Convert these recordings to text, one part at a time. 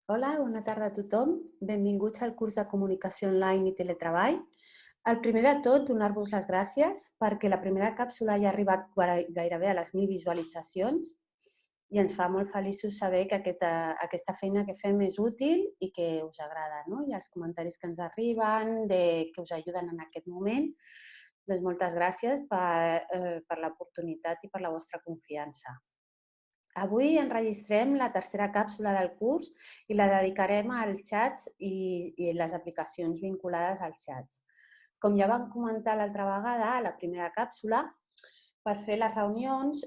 Hola, bona tarda a tothom. Benvinguts al curs de comunicació online i teletreball. El primer de tot, donar-vos les gràcies perquè la primera càpsula ja ha arribat gairebé a les 1.000 visualitzacions i ens fa molt feliços saber que aquesta feina que fem és útil i que us agrada, no? I els comentaris que ens arriben, que us ajuden en aquest moment, doncs moltes gràcies per l'oportunitat i per la vostra confiança. Avui enregistrem la tercera càpsula del curs i la dedicarem als xats i les aplicacions vinculades als xats. Com ja vam comentar l'altra vegada, a la primera càpsula, per fer les reunions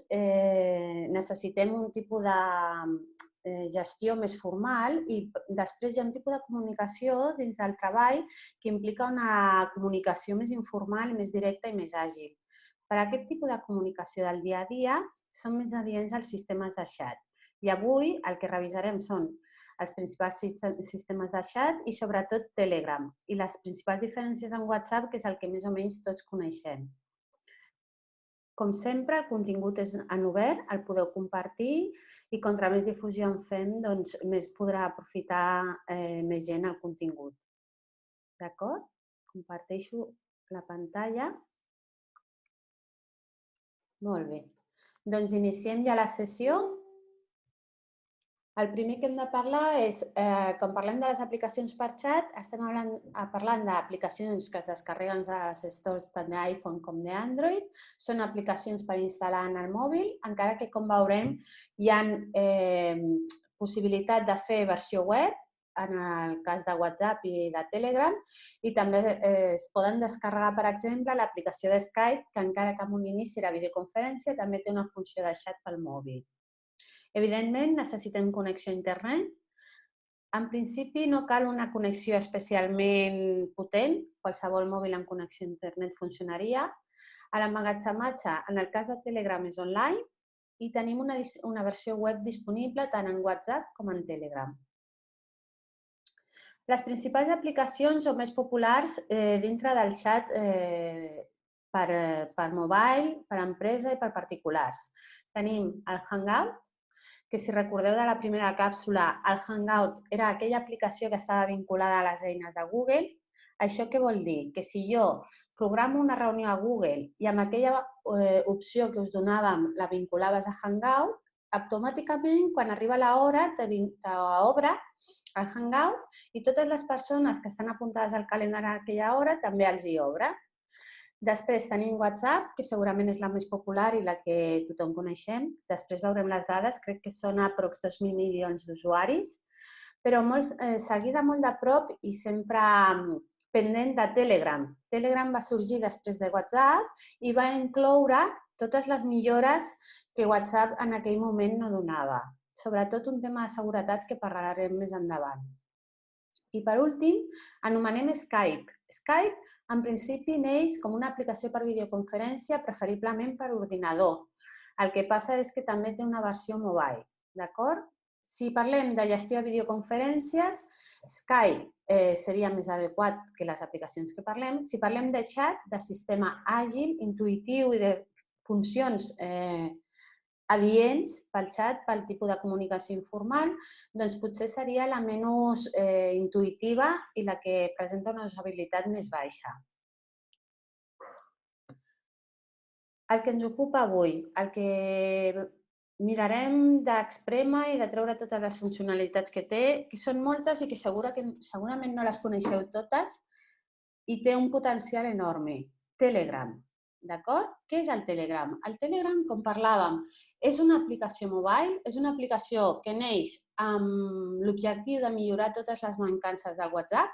necessitem un tipus de gestió més formal i després hi ha un tipus de comunicació dins del treball que implica una comunicació més informal i més directa i més àgil. Per a aquest tipus de comunicació del dia a dia són més adients els sistemes de xat. I avui el que revisarem són els principals sistemes de xat i sobretot Telegram i les principals diferències en WhatsApp, que és el que més o menys tots coneixem. Com sempre, el contingut és en obert, el podeu compartir i contra més difusió en fem, doncs més podrà aprofitar més gent el contingut. D'acord? Comparteixo la pantalla. Molt bé. Doncs iniciem ja la sessió. El primer que hem de parlar és, quan parlem de les aplicacions per xat, estem parlant d'aplicacions que es descarreguen a les stores tant d'iPhone com d'Android. Són aplicacions per instal·lar en el mòbil, encara que, com veurem, hi ha possibilitat de fer versió web, en el cas de WhatsApp i de Telegram, i també es poden descarregar, per exemple, l'aplicació de Skype, que encara que en un inici era videoconferència, també té una funció de xat pel mòbil. Evidentment, necessitem connexió a internet. En principi, no cal una connexió especialment potent. Qualsevol mòbil amb connexió a internet funcionaria. L'emmagatzematge, en el cas de Telegram, és online i tenim una versió web disponible tant en WhatsApp com en Telegram. Les principals aplicacions o més populars dintre del xat per mobile, per empresa i per particulars. Tenim el Hangout, que si recordeu de la primera càpsula, el Hangout era aquella aplicació que estava vinculada a les eines de Google. Això què vol dir? Que si jo programo una reunió a Google i amb aquella opció que us donàvem la vinculaves a Hangout, automàticament, quan arriba l'hora, t'obre el Hangout i totes les persones que estan apuntades al calendari a aquella hora també els hi obre. Després tenim WhatsApp, que segurament és la més popular i la que tothom coneixem. Després veurem les dades, crec que són aprox 2.000 milions d'usuaris, però seguida molt de prop i sempre pendent de Telegram. Telegram va sorgir després de WhatsApp i va incloure totes les millores que WhatsApp en aquell moment no donava. Sobretot un tema de seguretat que parlarem més endavant. I per últim, anomenem Skype. Skype, en principi, neix com una aplicació per videoconferència, preferiblement per ordinador. El que passa és que també té una versió mobile, d'acord? Si parlem de gestió de videoconferències, Skype seria més adequat que les aplicacions que parlem. Si parlem de xat, de sistema àgil, intuïtiu i de funcions adients pel xat, pel tipus de comunicació informal, doncs potser seria la menys intuïtiva i la que presenta una usabilitat més baixa. El que ens ocupa avui, el que mirarem d'exprémer i de treure totes les funcionalitats que té, que són moltes i que segurament no les coneixeu totes i té un potencial enorme. Telegram, d'acord? Què és el Telegram? El Telegram, com parlàvem, és una aplicació mobile, és una aplicació que neix amb l'objectiu de millorar totes les mancances del WhatsApp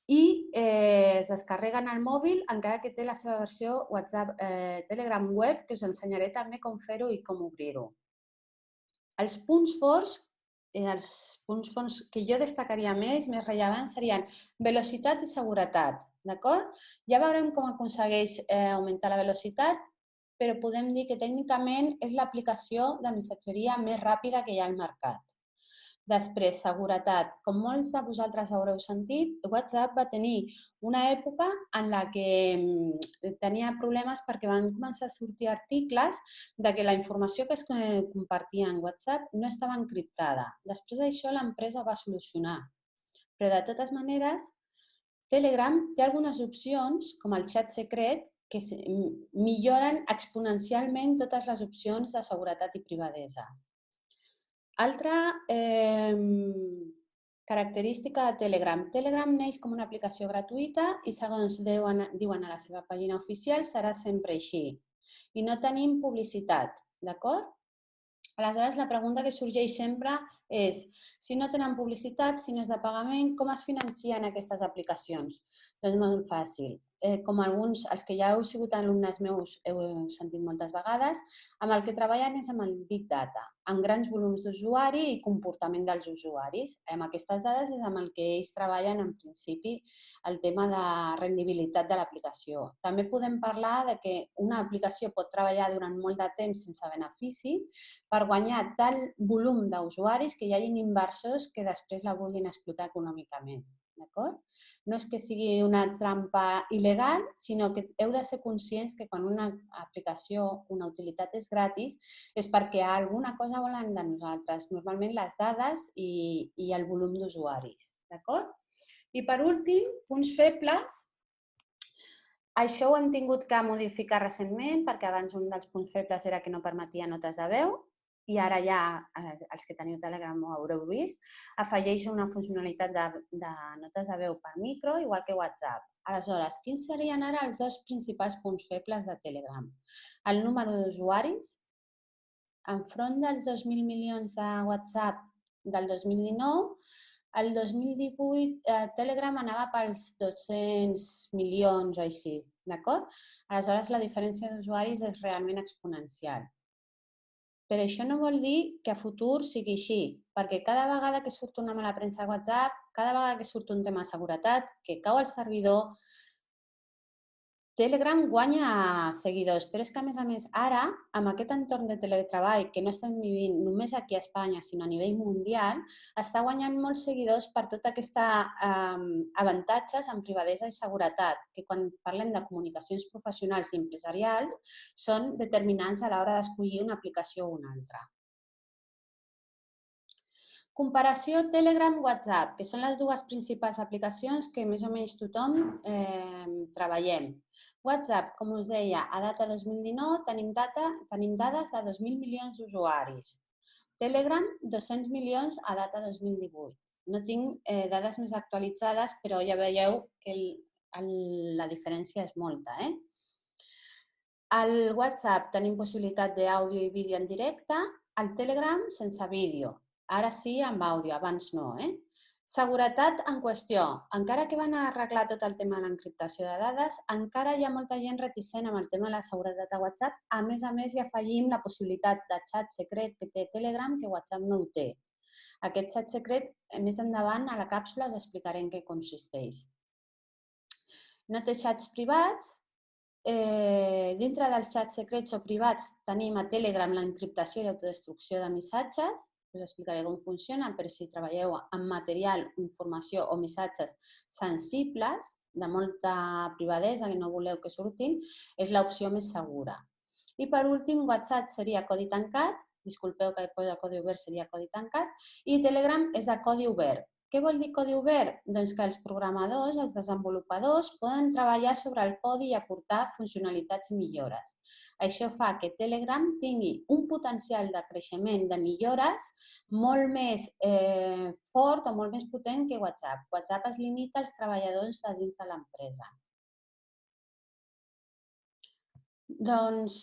i es descarrega en el mòbil, encara que té la seva versió WhatsApp Telegram web, que us ensenyaré també com fer-ho i com obrir-ho. Els punts forts que jo destacaria més rellevants serien velocitat i seguretat, d'acord? Ja veurem com aconsegueix augmentar la velocitat, però podem dir que tècnicament és l'aplicació de missatgeria més ràpida que hi ha al mercat. Després, seguretat. Com molts de vosaltres haureu sentit, WhatsApp va tenir una època en la que tenia problemes perquè van començar a sortir articles de que la informació que es compartia en WhatsApp no estava encriptada. Després d'això, l'empresa ho va solucionar. Però, de totes maneres, Telegram té algunes opcions, com el xat secret, que milloren exponencialment totes les opcions de seguretat i privadesa. Altra característica de Telegram. Telegram neix com una aplicació gratuïta i, segons diuen a la seva pàgina oficial, serà sempre així. I no tenim publicitat, d'acord? Aleshores, la pregunta que sorgeix sempre és, si no tenen publicitat, si no és de pagament, com es financien aquestes aplicacions? Doncs molt fàcil. Com alguns, els que ja heu sigut alumnes meus, heu sentit moltes vegades, amb el que treballen és amb el Big Data, amb grans volums d'usuari i comportament dels usuaris. Amb aquestes dades és amb el que ells treballen en principi el tema de rendibilitat de l'aplicació. També podem parlar de que una aplicació pot treballar durant molt de temps sense benefici per guanyar tal volum d'usuaris que hi hagin inversors que després la vulguin explotar econòmicament. No és que sigui una trampa il·legal, sinó que heu de ser conscients que quan una aplicació, una utilitat és gratis, és perquè alguna cosa volen de nosaltres, normalment les dades i el volum d'usuaris. I per últim, punts febles. Això ho hem tingut que modificar recentment perquè abans un dels punts febles era que no permetia notes de veu i ara ja, els que teniu Telegram ho haureu vist, afegeix una funcionalitat de notes de veu per micro, igual que WhatsApp. Aleshores, quins serien ara els dos principals punts febles de Telegram? El número d'usuaris, enfront dels 2.000 milions de WhatsApp del 2019, el 2018 Telegram anava pels 200 milions o així, d'acord? Aleshores, la diferència d'usuaris és realment exponencial. Però això no vol dir que a futur sigui així, perquè cada vegada que surt una mala premsa a WhatsApp, cada vegada que surt un tema de seguretat, que cau el servidor, Telegram guanya seguidors, però és que, a més, ara, amb aquest entorn de teletreball que no estem vivint només aquí a Espanya, sinó a nivell mundial, està guanyant molts seguidors per tots aquests avantatges en privadesa i seguretat, que quan parlem de comunicacions professionals i empresarials són determinants a l'hora d'escollir una aplicació o una altra. Comparació Telegram-WhatsApp, que són les dues principals aplicacions que més o menys tothom treballem. WhatsApp, com us deia, a data 2019 tenim dades de 2.000 milions d'usuaris. Telegram, 200 milions a data 2018. No tinc dades més actualitzades, però ja veieu que la diferència és molta. Al WhatsApp tenim possibilitat d'àudio i vídeo en directe, al Telegram sense vídeo. Ara sí, amb àudio, abans no. Seguretat en qüestió. Encara que van arreglar tot el tema de l'encriptació de dades, encara hi ha molta gent reticent amb el tema de la seguretat a WhatsApp. A més, hi afegim la possibilitat de xat secret que té Telegram, que WhatsApp no ho té. Aquest xat secret, més endavant, a la càpsula us explicaré en què consisteix. No té xats privats. Dintre dels xats secrets o privats tenim a Telegram l'encriptació i autodestrucció de missatges. Us explicaré com funciona, però si treballeu amb material, informació o missatges sensibles, de molta privadesa, que no voleu que surtin, és l'opció més segura. I per últim, WhatsApp seria codi tancat, disculpeu que posa codi obert, seria codi tancat, i Telegram és de codi obert. Què vol dir codi obert? Doncs que els programadors, els desenvolupadors, poden treballar sobre el codi i aportar funcionalitats i millores. Això fa que Telegram tingui un potencial de creixement de millores molt més fort o molt més potent que WhatsApp. WhatsApp es limita als treballadors de dins de l'empresa. Doncs,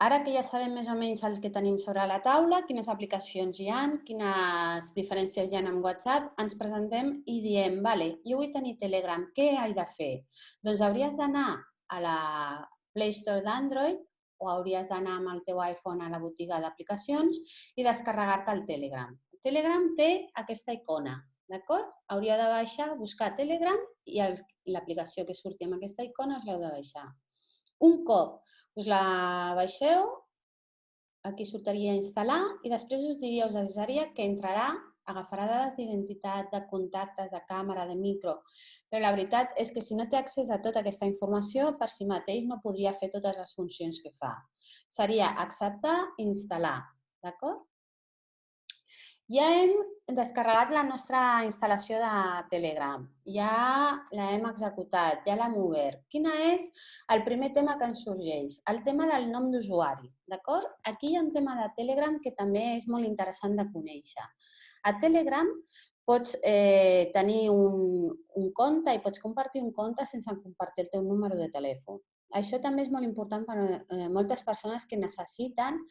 ara que ja sabem més o menys el que tenim sobre la taula, quines aplicacions hi ha, quines diferències hi ha amb WhatsApp, ens presentem i diem, vale, jo vull tenir Telegram, què he de fer? Doncs hauries d'anar a la Play Store d'Android o hauries d'anar amb el teu iPhone a la botiga d'aplicacions i descarregar-te el Telegram. Telegram té aquesta icona, d'acord? Hauríeu de baixar, buscar Telegram i l'aplicació que surti amb aquesta icona us l'heu de baixar. Un cop us la baixeu, aquí sortiria instal·lar i després us avisaria que entrarà agafarà dades d'identitat, de contactes, de càmera, de micro, però la veritat és que si no té accés a tota aquesta informació, per si mateix no podria fer totes les funcions que fa. Seria acceptar i instal·lar, d'acord? Ja hem descarregat la nostra instal·lació de Telegram, ja l'hem executat, ja l'hem obert. Quin és el primer tema que ens sorgeix? El tema del nom d'usuari, d'acord? Aquí hi ha un tema de Telegram que també és molt interessant de conèixer. A Telegram pots tenir un compte i pots compartir un compte sense compartir el teu número de telèfon. Això també és molt important per a moltes persones que necessiten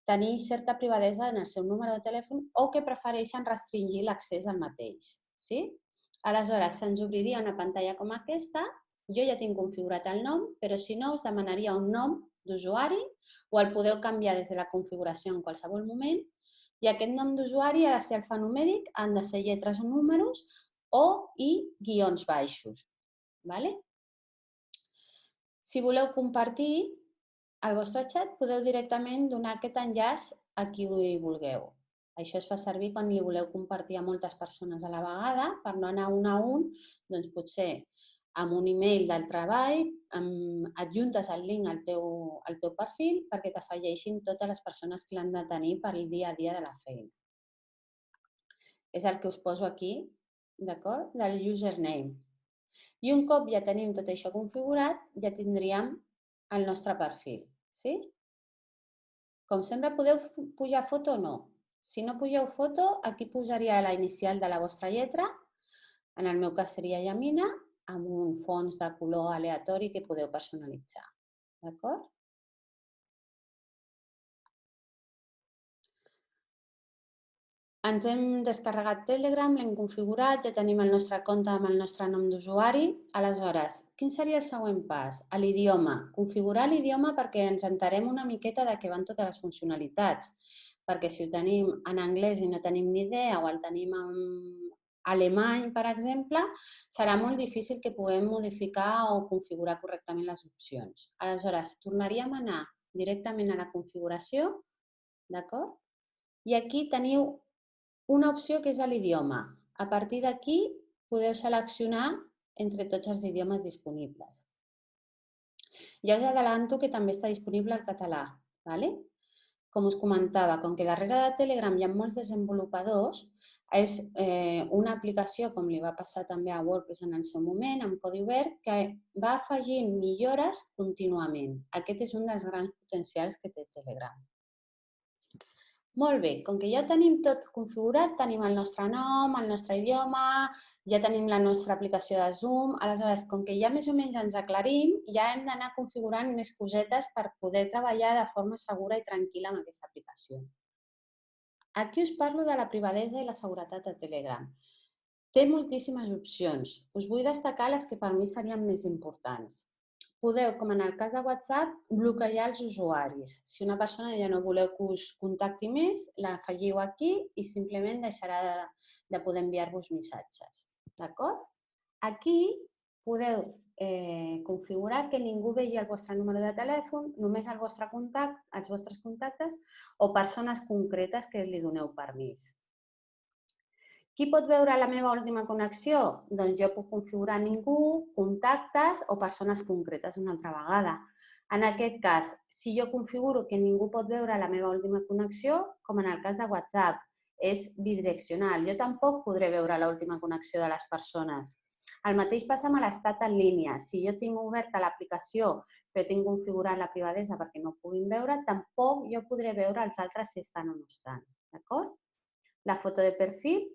tenir certa privadesa en el seu número de telèfon o que prefereixen restringir l'accés al mateix. Sí? Aleshores, se'ns obriria una pantalla com aquesta. Jo ja tinc configurat el nom, però si no, us demanaria un nom d'usuari o el podeu canviar des de la configuració en qualsevol moment. I aquest nom d'usuari ha de ser alfanumèric, han de ser lletres o números o i guions baixos. Vale? Si voleu compartir el vostre xat, podeu directament donar aquest enllaç a qui vulgueu. Això es fa servir quan li voleu compartir a moltes persones a la vegada, per no anar un a un, doncs potser amb un email del treball adjuntes el link al teu perfil perquè t'afegeixin totes les persones que l'han de tenir per al dia a dia de la feina. És el que us poso aquí, d'acord? Del username. I un cop ja tenim tot això configurat, ja tindríem el nostre perfil. Sí? Com sempre, podeu pujar foto o no. Si no pugeu foto, aquí posaria la inicial de la vostra lletra. En el meu cas seria Yamina, amb un fons de color aleatori que podeu personalitzar. D'acord? Ens hem descarregat Telegram, l'hem configurat, ja tenim el nostre compte amb el nostre nom d'usuari. Aleshores, quin seria el següent pas? A l'idioma. Configurar l'idioma perquè ens enterem una miqueta de què van totes les funcionalitats. Perquè si ho tenim en anglès i no tenim ni idea o el tenim en alemany, per exemple, serà molt difícil que puguem modificar o configurar correctament les opcions. Aleshores, tornaríem a anar directament a la configuració, d'acord? I aquí teniu una opció que és l'idioma. A partir d'aquí podeu seleccionar entre tots els idiomes disponibles. Ja us adelanto que també està disponible el català. ¿Vale? Com us comentava, com que darrere de Telegram hi ha molts desenvolupadors, és una aplicació, com li va passar també a WordPress en el seu moment, amb codi obert, que va afegint millores contínuament. Aquest és un dels grans potencials que té Telegram. Molt bé, com que ja tenim tot configurat, tenim el nostre nom, el nostre idioma, ja tenim la nostra aplicació de Zoom, aleshores, com que ja més o menys ens aclarim, ja hem d'anar configurant més cosetes per poder treballar de forma segura i tranquil·la amb aquesta aplicació. Aquí us parlo de la privadesa i la seguretat de Telegram. Té moltíssimes opcions. Us vull destacar les que per mi serien més importants. Podeu, com en el cas de WhatsApp, bloquejar els usuaris. Si una persona ja no voleu que us contacti més, l'afegiu aquí i simplement deixarà de poder enviar-vos missatges. D'acord? Aquí podeu configurar que ningú vegi el vostre número de telèfon, només els vostres contactes o persones concretes que li doneu permís. Qui pot veure la meva última connexió? Doncs jo puc configurar ningú, contactes o persones concretes una altra vegada. En aquest cas, si jo configuro que ningú pot veure la meva última connexió, com en el cas de WhatsApp, és bidireccional. Jo tampoc podré veure l'última connexió de les persones. El mateix passa amb l'estat en línia. Si jo tinc oberta l'aplicació però tinc configurat la privadesa perquè no ho puguin veure, tampoc jo podré veure els altres si estan o no estan. D'acord? La foto de perfil,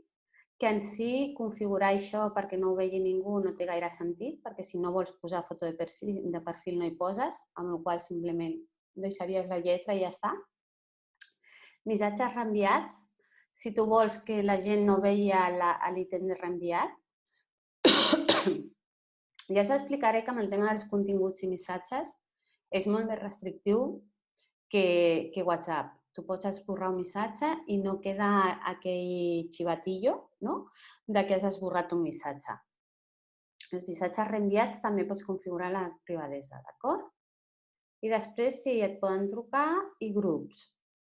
que en si configurar això perquè no ho vegi ningú no té gaire sentit, perquè si no vols posar foto de perfil no hi poses, amb la qual simplement deixaries la lletra i ja està. Missatges reenviats, si tu vols que la gent no veia l'ítem de reenviat. Ja us explicaré que amb el tema dels continguts i missatges és molt més restrictiu que WhatsApp. Tu pots esborrar un missatge i no queda aquell xivatillo, no?, de que has esborrat un missatge. Els missatges reenviats també pots configurar la privadesa, d'acord? I després sí, et poden trucar i grups.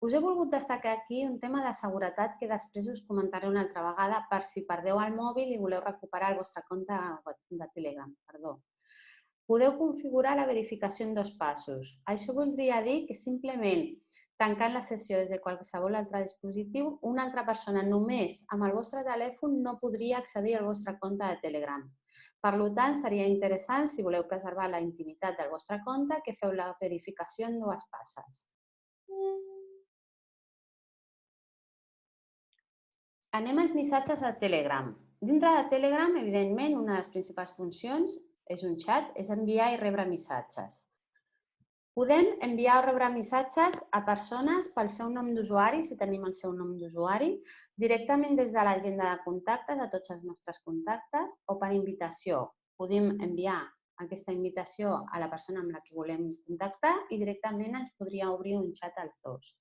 Us he volgut destacar aquí un tema de seguretat que després us comentaré una altra vegada per si perdeu el mòbil i voleu recuperar el vostre compte de Telegram. Podeu configurar la verificació en 2 passos. Això voldria dir que simplement tancant la sessió des de qualsevol altre dispositiu, una altra persona només amb el vostre telèfon no podria accedir al vostre compte de Telegram. Per tant, seria interessant, si voleu preservar la intimitat del vostre compte, que feu la verificació en 2 passes. Anem als missatges de Telegram. Dintre de Telegram, evidentment, una de les principals funcions és un xat, és enviar i rebre missatges. Podem enviar o rebre missatges a persones pel seu nom d'usuari, si tenim el seu nom d'usuari, directament des de l'agenda de contactes, a tots els nostres contactes, o per invitació. Podem enviar aquesta invitació a la persona amb la que volem contactar i directament ens podria obrir un xat als dos.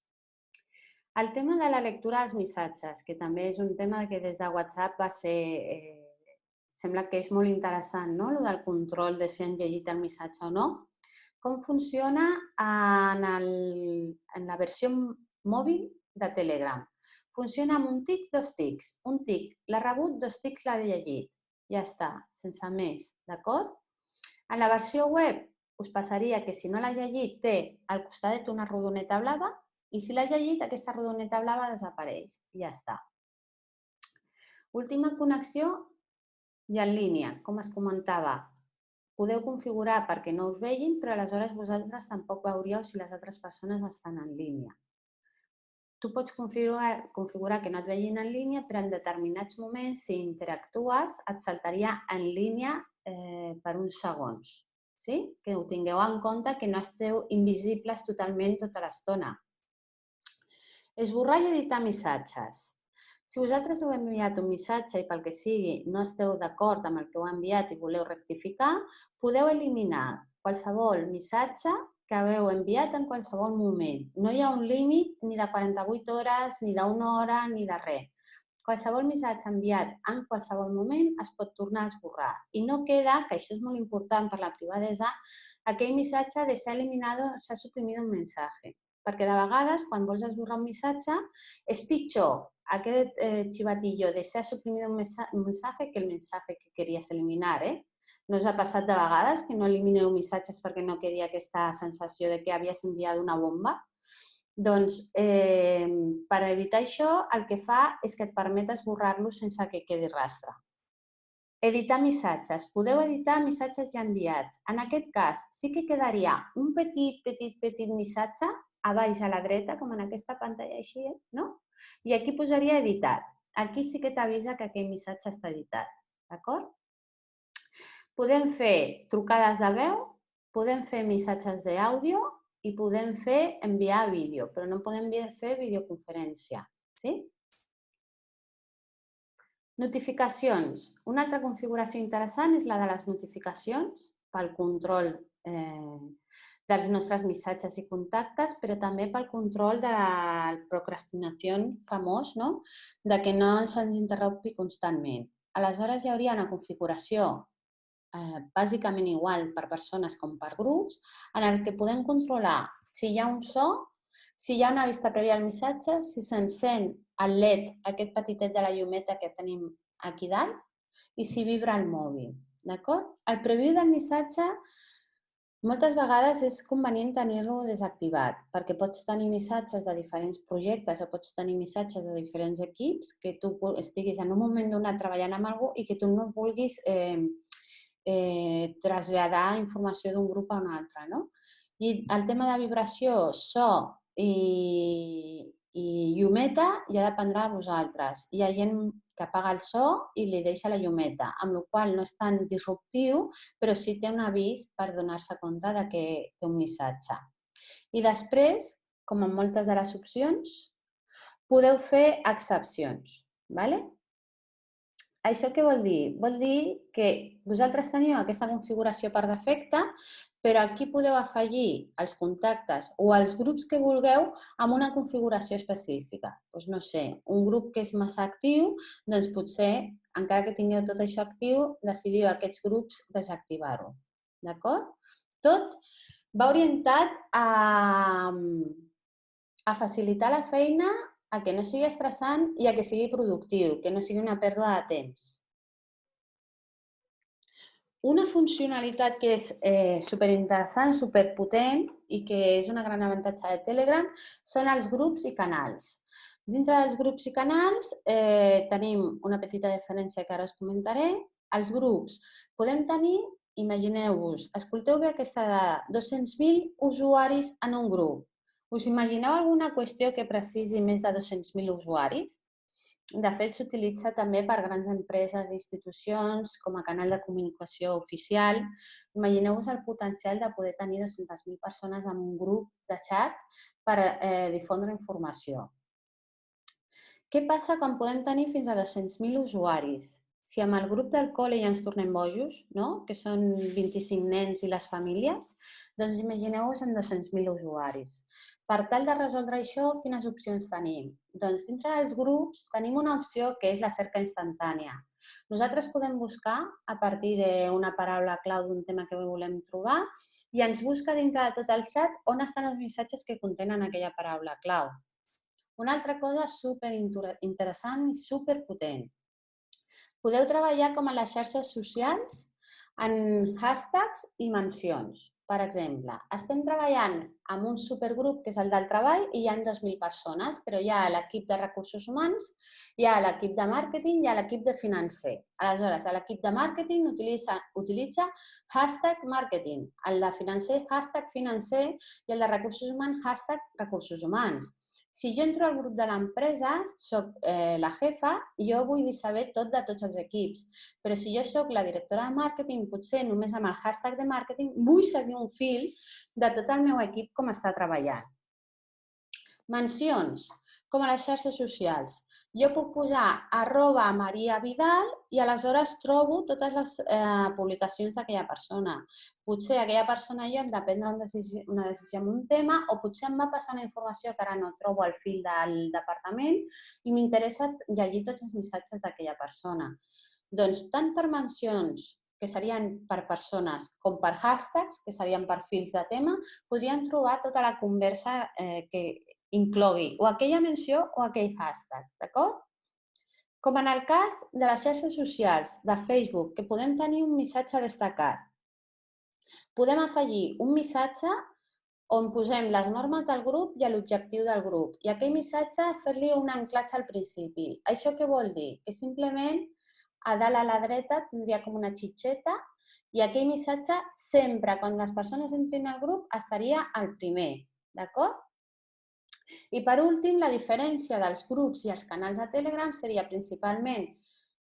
El tema de la lectura dels missatges, que també és un tema que des de WhatsApp va ser... Sembla que és molt interessant, no?, el del control de si han llegit el missatge o no. Com funciona en la versió mòbil de Telegram? Funciona amb un tic, 2 tics. Un tic l'ha rebut, 2 tics l'ha llegit. Ja està, sense més, d'acord? En la versió web us passaria que si no l'ha llegit té al costadet una rodoneta blava i si l'ha llegit aquesta rodoneta blava desapareix i ja està. Última connexió i en línia, com es comentava. Podeu configurar perquè no us vegin, però aleshores vosaltres tampoc veuríeu si les altres persones estan en línia. Tu pots configurar que no et vegin en línia, però en determinats moments, si interactues, et saltaria en línia per uns segons. Que ho tingueu en compte, que no esteu invisibles totalment tota l'estona. Esborrar i editar missatges. Si vosaltres heu enviat un missatge i pel que sigui no esteu d'acord amb el que heu enviat i voleu rectificar, podeu eliminar qualsevol missatge que hagueu enviat en qualsevol moment. No hi ha un límit ni de 48 hores, ni d'una hora, ni de res. Qualsevol missatge enviat en qualsevol moment es pot tornar a esborrar. I no queda, que això és molt important per la privadesa, aquell missatge de s'ha eliminado, s'ha suprimido un mensaje. Perquè de vegades, quan vols esborrar un missatge, és pitjor aquest xivatillo de s'ha suprimido un mensaje que el mensaje que queries eliminar. No us ha passat de vegades que no elimineu missatges perquè no quedi aquesta sensació de que havies enviat una bomba? Doncs, per evitar això, el que fa és que et permet esborrar-los sense que quedi rastre. Editar missatges. Podeu editar missatges ja enviats. En aquest cas, sí que quedaria un petit missatge a baix a la dreta, com en aquesta pantalla així, no? I aquí posaria editat. Aquí sí que t'avisa que aquell missatge està editat, d'acord? Podem fer trucades de veu, podem fer missatges d'àudio i podem fer enviar vídeo, però no podem fer videoconferència, sí? Notificacions. Una altra configuració interessant és la de les notificacions pel control dels nostres missatges i contactes, però també pel control de la procrastinació famós, de que no ens interrompi constantment. Aleshores, hi hauria una configuració bàsicament igual per persones com per grups, en què podem controlar si hi ha un so, si hi ha una vista prèvia al missatge, si s'encén el LED, aquest petitet de la llumeta que tenim aquí dalt, i si vibra el mòbil. D'acord? El preview del missatge moltes vegades és convenient tenir-lo desactivat, perquè pots tenir missatges de diferents projectes o pots tenir missatges de diferents equips que tu estiguis en un moment donat treballant amb algú i que tu no vulguis traslladar informació d'un grup a un altre. I el tema de vibració, so i llumeta ja dependrà de vosaltres. Hi ha gent que apaga el so i li deixa la llumeta, amb la qual cosa no és tan disruptiu, però sí té un avís per donar-se compte que té un missatge. I després, com en moltes de les opcions, podeu fer excepcions. Això què vol dir? Vol dir que vosaltres teniu aquesta configuració per defecte, però aquí podeu afegir els contactes o els grups que vulgueu amb una configuració específica. Doncs no sé, un grup que és massa actiu, doncs potser, encara que tingueu tot això actiu, decidiu aquests grups desactivar-ho. D'acord? Tot va orientat a facilitar la feina, a que no sigui estressant i a que sigui productiu, que no sigui una pèrdua de temps. Una funcionalitat que és superinteressant, superpotent i que és un gran avantatge de Telegram són els grups i canals. Dintre dels grups i canals tenim una petita diferència que ara us comentaré. Els grups podem tenir, imagineu-vos, escolteu bé aquesta dada, 200.000 usuaris en un grup. Us imagineu alguna qüestió que precisi més de 200.000 usuaris? De fet, s'utilitza també per grans empreses i institucions com a canal de comunicació oficial. Imagineu-vos el potencial de poder tenir 200.000 persones en un grup de xat per difondre informació. Què passa quan podem tenir fins a 200.000 usuaris? Si amb el grup del col·le ja ens tornem bojos, no? Que són 25 nens i les famílies, doncs imagineu-vos amb 200.000 usuaris. Per tal de resoldre això, quines opcions tenim? Doncs dintre dels grups tenim una opció que és la cerca instantània. Nosaltres podem buscar a partir d'una paraula clau d'un tema que volem trobar i ens busca dintre de tot el xat on estan els missatges que contenen aquella paraula clau. Una altra cosa superinteressant i superpotent. Podeu treballar com a les xarxes socials en hashtags i mencions. Per exemple, estem treballant amb un supergrup que és el del treball i hi ha 2.000 persones, però hi ha l'equip de recursos humans, hi ha l'equip de màrqueting i hi ha l'equip de financer. Aleshores, l'equip de màrqueting utilitza hashtag màrqueting, el de financer hashtag financer i el de recursos humans hashtag recursos humans. Si jo entro al grup de l'empresa, soc la jefa i jo vull saber tot de tots els equips. Però si jo soc la directora de màrqueting, potser només amb el hashtag de màrqueting vull seguir un fil de tot el meu equip com està treballant. Mencions, com a les xarxes socials. Jo puc posar @mariavidal i aleshores trobo totes les publicacions d'aquella persona. Potser aquella persona i jo hem de prendre una decisió en un tema o potser em va passar una informació que ara no trobo al fil del departament i m'interessa llegir tots els missatges d'aquella persona. Doncs tant per mencions, que serien per persones, com per hashtags, que serien per fils de tema, podríem trobar tota la conversa que inclogui o aquella menció o aquell hashtag, d'acord? Com en el cas de les xarxes socials, de Facebook, que podem tenir un missatge destacat. Podem afegir un missatge on posem les normes del grup i l'objectiu del grup. I aquell missatge fer-li un anclatge al principi. Això què vol dir? Que simplement a dalt a la dreta tindria com una xitxeta i aquell missatge sempre, quan les persones entrin al grup, estaria al primer. D'acord? I per últim, la diferència dels grups i els canals de Telegram seria principalment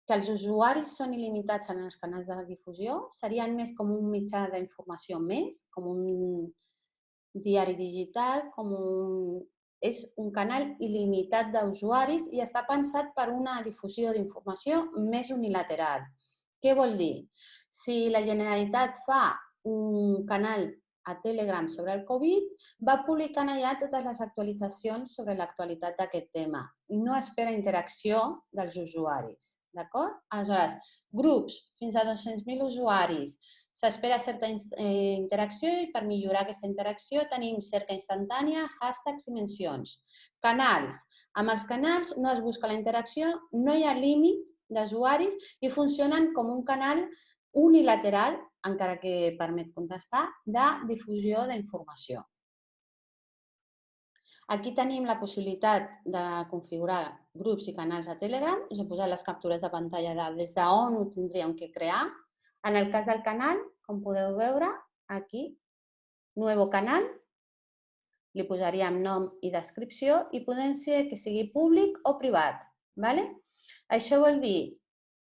que els usuaris són il·limitats en els canals de difusió, serien més com un mitjà d'informació més, com un diari digital, és un canal il·limitat d'usuaris i està pensat per una difusió d'informació més unilateral. Què vol dir? Si la Generalitat fa un canal a Telegram sobre el Covid, va publicant allà totes les actualitzacions sobre l'actualitat d'aquest tema i no espera interacció dels usuaris. D'acord? Aleshores, grups fins a 200.000 usuaris, s'espera certa interacció i per millorar aquesta interacció tenim cerca instantània, hashtags i mencions. Canals. Amb els canals no es busca la interacció, no hi ha límit d'usuaris i funcionen com un canal unilateral, encara que permet contestar, de difusió d'informació. Aquí tenim la possibilitat de configurar grups i canals a Telegram. Us he posat les captures de pantalla de des d'on ho tindríem que crear. En el cas del canal, com podeu veure, aquí, Nuevo canal, li posaríem nom i descripció i podem ser que sigui públic o privat. ¿Vale? Això vol dir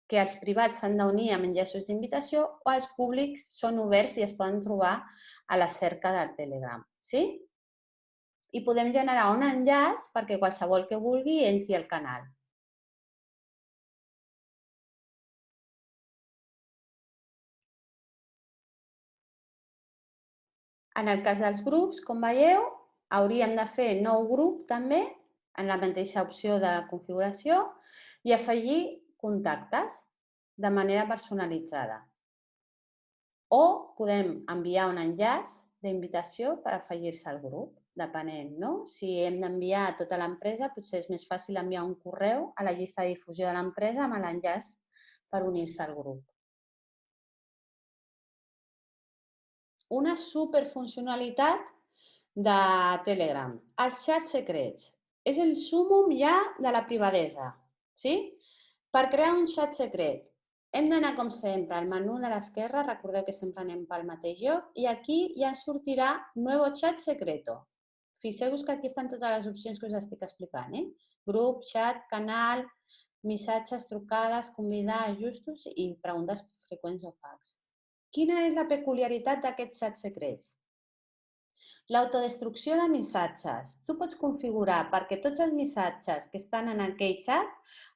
que els privats s'han d'unir amb enllaços d'invitació o els públics són oberts i es poden trobar a la cerca del Telegram. Sí? I podem generar un enllaç perquè qualsevol que vulgui entri al canal. En el cas dels grups, com veieu, hauríem de fer nou grup també, en la mateixa opció de configuració, i afegir contactes de manera personalitzada. O podem enviar un enllaç d'invitació per afegir-se al grup. depenent, no? Si hem d'enviar a tota l'empresa, potser és més fàcil enviar un correu a la llista de difusió de l'empresa amb l'enllaç per unir-se al grup. Una superfuncionalitat de Telegram, els xats secrets. És el súmmum ja de la privadesa, sí? Per crear un xat secret, hem d'anar, com sempre, al menú de l'esquerra, recordeu que sempre anem pel mateix lloc, i aquí ja ens sortirà Nuevo Chat Secreto. Fixeu-vos que aquí estan totes les opcions que us estic explicant, grup, xat, canal, missatges, trucades, convidar, ajustos i preguntes freqüents o fax. Quina és la peculiaritat d'aquests xats secrets? L'autodestrucció de missatges. Tu pots configurar perquè tots els missatges que estan en aquell xat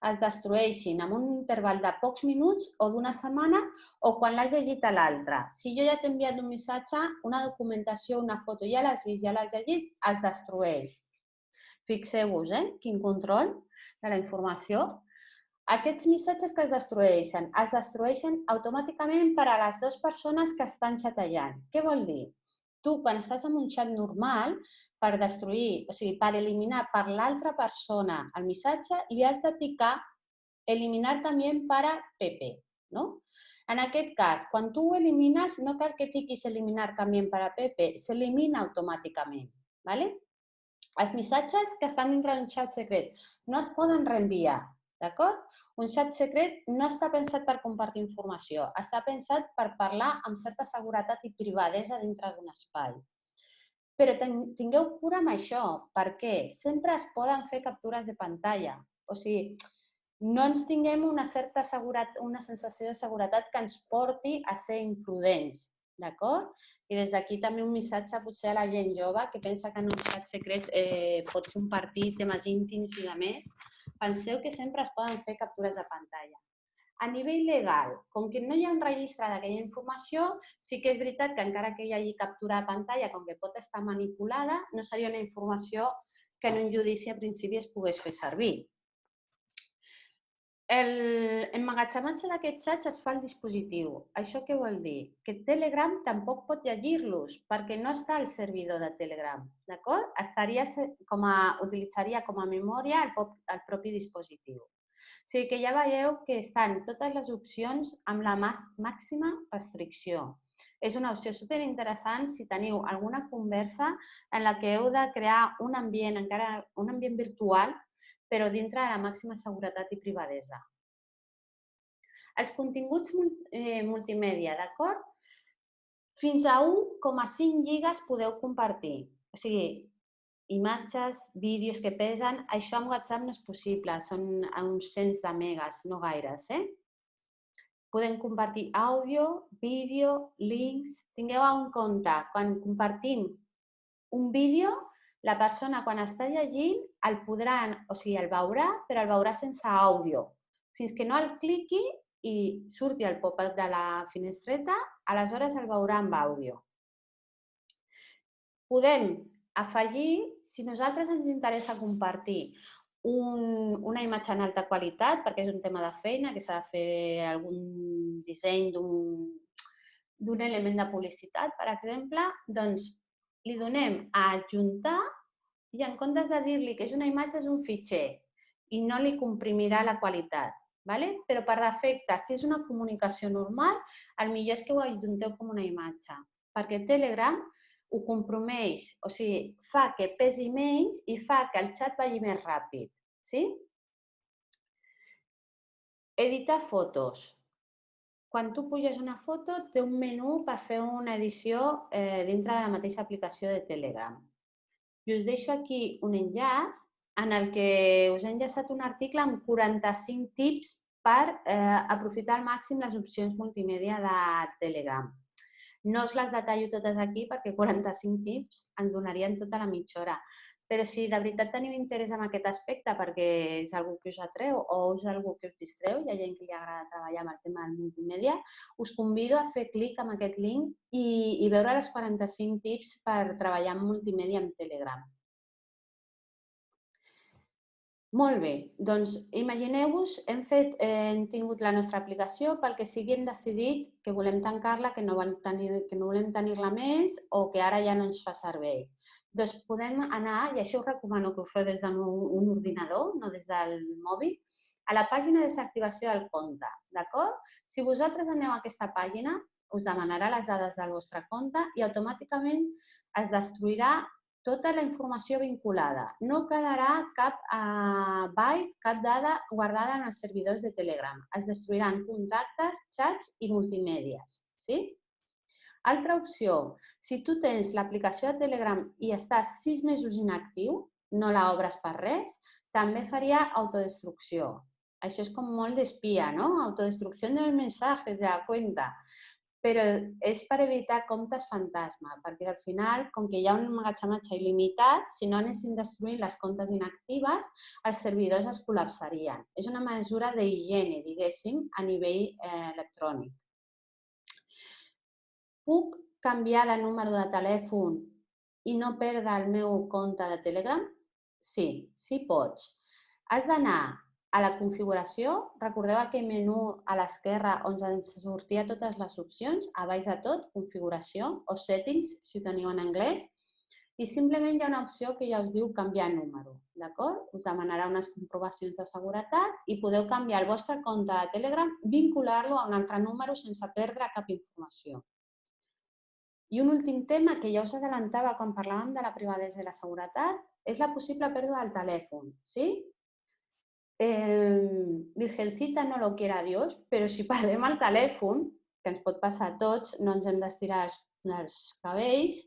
es destrueixin en un interval de pocs minuts o d'una setmana o quan l'has llegit a l'altre. Si jo ja t'he enviat un missatge, una documentació, una foto, ja l'has vist, ja l'has llegit, es destrueix. Fixeu-vos, quin control de la informació. Aquests missatges que es destrueixen automàticament per a les dues persones que estan xatejant. Què vol dir? Tu, quan estàs en un xat normal, per destruir, o sigui, per eliminar per l'altra persona el missatge, li has de ticar eliminar també para Pepe, no? En aquest cas, quan tu ho elimines, no cal que tiquis eliminar també para Pepe, s'elimina automàticament, ¿vale? Els missatges que estan dintre d'un xat secret no es poden reenviar, d'acord? Un xat secret no està pensat per compartir informació, està pensat per parlar amb certa seguretat i privadesa dintre d'un espai. Però tingueu cura amb això, perquè sempre es poden fer captures de pantalla. O sigui, no ens tinguem una sensació de seguretat que ens porti a ser imprudents, d'acord? I des d'aquí també un missatge potser a la gent jove que pensa que en un xat secret pot compartir temes íntims i de més. Penseu que sempre es poden fer captures de pantalla. A nivell legal, com que no hi ha un registre d'aquella informació, sí que és veritat que encara que hi hagi captura de pantalla, com que pot estar manipulada, no seria una informació que en un judici a principi es pogués fer servir. L'emmagatzematge d'aquests xats es fa al dispositiu. Això què vol dir? Que Telegram tampoc pot llegir-los perquè no està al servidor de Telegram, d'acord? Utilitzaria com a memòria el propi dispositiu. O sigui que ja veieu que estan totes les opcions amb la màxima restricció. És una opció superinteressant si teniu alguna conversa en la que heu de crear un ambient virtual però dintre de la màxima seguretat i privadesa. Els continguts multimèdia, d'acord? Fins a 1,5 gigas podeu compartir. O sigui, imatges, vídeos que pesen, això amb WhatsApp no és possible, són uns cents de megas, no gaires, Podem compartir àudio, vídeo, links. Tingueu en compte, quan compartim un vídeo, la persona quan està llegint el veurà, però el veurà sense àudio. Fins que no el cliqui i surti el pop-up de la finestreta, aleshores el veurà amb àudio. Podem afegir, si nosaltres ens interessa compartir una imatge en alta qualitat, perquè és un tema de feina, que s'ha de fer algun disseny d'un element de publicitat, per exemple, doncs li donem a adjuntar i en comptes de dir-li que és una imatge és un fitxer i no li comprimirà la qualitat. ¿Vale? Però per defecte, si és una comunicació normal, el millor és que ho adjunteu com una imatge, perquè Telegram ho compromeix, o sigui, fa que pesi menys i fa que el xat vagi més ràpid. Sí? Editar fotos. Quan tu puges una foto, té un menú per fer una edició dintre de la mateixa aplicació de Telegram. I us deixo aquí un enllaç en el que us he enllaçat un article amb 45 tips per aprofitar al màxim les opcions multimèdia de Telegram. No us les detallo totes aquí perquè 45 tips ens donarien tota la mitja hora. Però si de veritat teniu interès en aquest aspecte perquè és algo que us atreu o és algo que us distreu, hi ha gent que li agrada treballar amb el tema del multimèdia, us convido a fer clic en aquest link i veure les 45 tips per treballar amb multimèdia amb Telegram. Molt bé, doncs imagineu-vos, hem tingut la nostra aplicació, pel que sigui hem decidit que volem tancar-la, que no volem tenir-la més o que ara ja no ens fa servei. Doncs podem anar, i això us recomano que ho feu des d'un ordinador, no des del mòbil, a la pàgina de desactivació del compte, d'acord? Si vosaltres aneu a aquesta pàgina, us demanarà les dades del vostre compte i automàticament es destruirà tota la informació vinculada. No quedarà cap byte, cap dada guardada en els servidors de Telegram. Es destruiran contactes, xats i multimèdies. Sí? Altra opció, si tu tens l'aplicació de Telegram i estàs 6 mesos inactiu, no l'obres per res, també faria autodestrucció. Això és com molt d'espia, no? Autodestrucció dels mensajes de la cuenta. Però és per evitar comptes fantasma, perquè al final, com que hi ha un emmagatzematge il·limitat, si no anessin destruint les comptes inactives, els servidors es col·lapsarien. És una mesura d'higiene, diguéssim, a nivell electrònic. Puc canviar de número de telèfon i no perdre el meu compte de Telegram? Sí, sí pots. Has d'anar a la configuració, recordeu aquell menú a l'esquerra on ens sortia totes les opcions, a baix de tot, configuració o settings, si ho teniu en anglès, i simplement hi ha una opció que ja us diu canviar número, d'acord? Us demanarà unes comprovacions de seguretat i podeu canviar el vostre compte de Telegram, vincular-lo a un altre número sense perdre cap informació. I un últim tema que ja us adelantava quan parlàvem de la privadesa i la seguretat és la possible pèrdua del telèfon, ¿sí? Virgencita no lo quiera Dios, però si perdem el telèfon, que ens pot passar a tots, no ens hem d'estirar els cabells,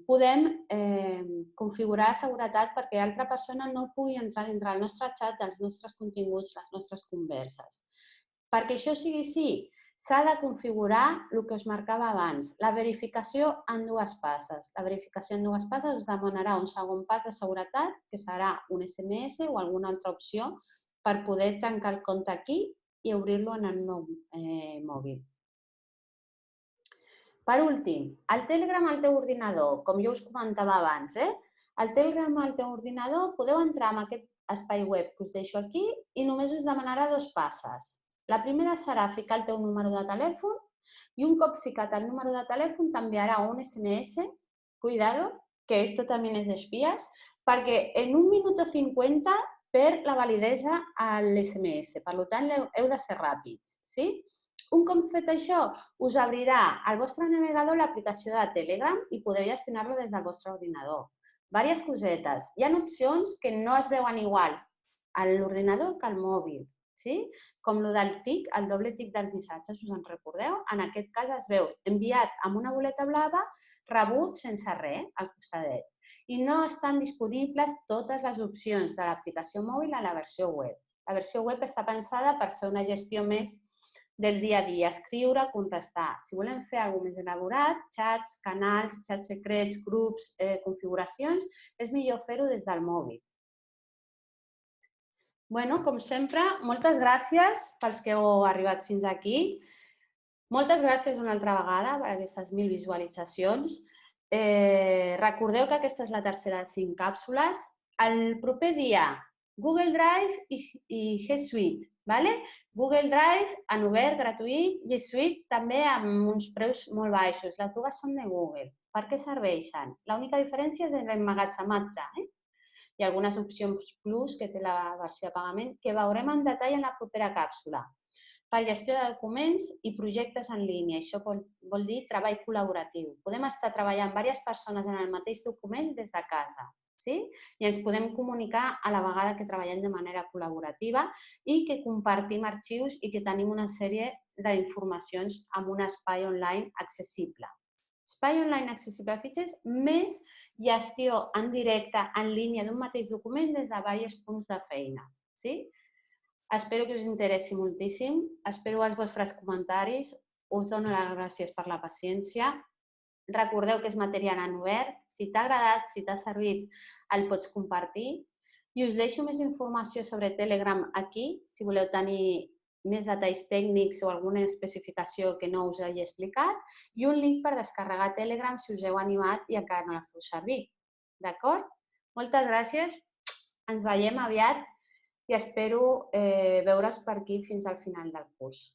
podem configurar seguretat perquè l'altra persona no pugui entrar dintre del nostre xat, dels nostres continguts, les nostres converses. Perquè això sigui així, s'ha de configurar el que us marcava abans, la verificació en dues passes. La verificació en dues passes us demanarà un segon pas de seguretat, que serà un SMS o alguna altra opció per poder tancar el compte aquí i obrir-lo en el nou mòbil. Per últim, el Telegram al teu ordinador, com jo us comentava abans. El Telegram al teu ordinador podeu entrar en aquest espai web que us deixo aquí i només us demanarà dos passes. La primera serà ficar el teu número de telèfon i un cop ficat el número de telèfon t'enviarà un SMS, cuidado, que esto también es de espías, perquè en 1 minut 50 perd la validesa a l'SMS. Per tant, heu de ser ràpids. Sí? Un cop fet això, us obrirà al vostre navegador l'aplicació de Telegram i podeu gestionar-lo des del vostre ordinador. Vàries cosetes. Hi ha opcions que no es veuen igual a l'ordinador que al mòbil. Sí? Com el del tic, el doble tic dels missatges, us en recordeu? En aquest cas es veu enviat amb una boleta blava, rebut sense res al costadet. I no estan disponibles totes les opcions de l'aplicació mòbil a la versió web. La versió web està pensada per fer una gestió més del dia a dia, escriure, contestar. Si volem fer alguna més elaborat, xats, canals, xats secrets, grups, configuracions, és millor fer-ho des del mòbil. Bueno, com sempre, moltes gràcies pels que heu arribat fins aquí. Moltes gràcies una altra vegada per aquestes 1000 visualitzacions. Recordeu que aquesta és la tercera de 5 càpsules. El proper dia, Google Drive i G Suite. ¿Vale? Google Drive en obert, gratuït, G Suite també amb uns preus molt baixos. Les dues són de Google. Per què serveixen? L'única diferència és l'emmagatzematge. Hi ha algunes opcions plus que té la versió de pagament que veurem en detall en la propera càpsula. Per gestió de documents i projectes en línia. Això vol dir treball col·laboratiu. Podem estar treballant diverses persones en el mateix document des de casa. Sí? I ens podem comunicar a la vegada que treballem de manera col·laborativa i que compartim arxius i que tenim una sèrie d'informacions en un espai online accessible. Espai online accessible a fitxers més gestió en directe, en línia d'un mateix document des de diversos punts de feina. Sí? Espero que us interessi moltíssim, espero els vostres comentaris, us dono les gràcies per la paciència. Recordeu que és material en obert, si t'ha agradat, si t'ha servit, el pots compartir. I us deixo més informació sobre Telegram aquí, si voleu tenir més detalls tècnics o alguna especificació que no us hagi explicat, i un link per descarregar Telegram si us heu animat i encara no la feu servir. D'acord? Moltes gràcies, ens veiem aviat i espero veure's per aquí fins al final del curs.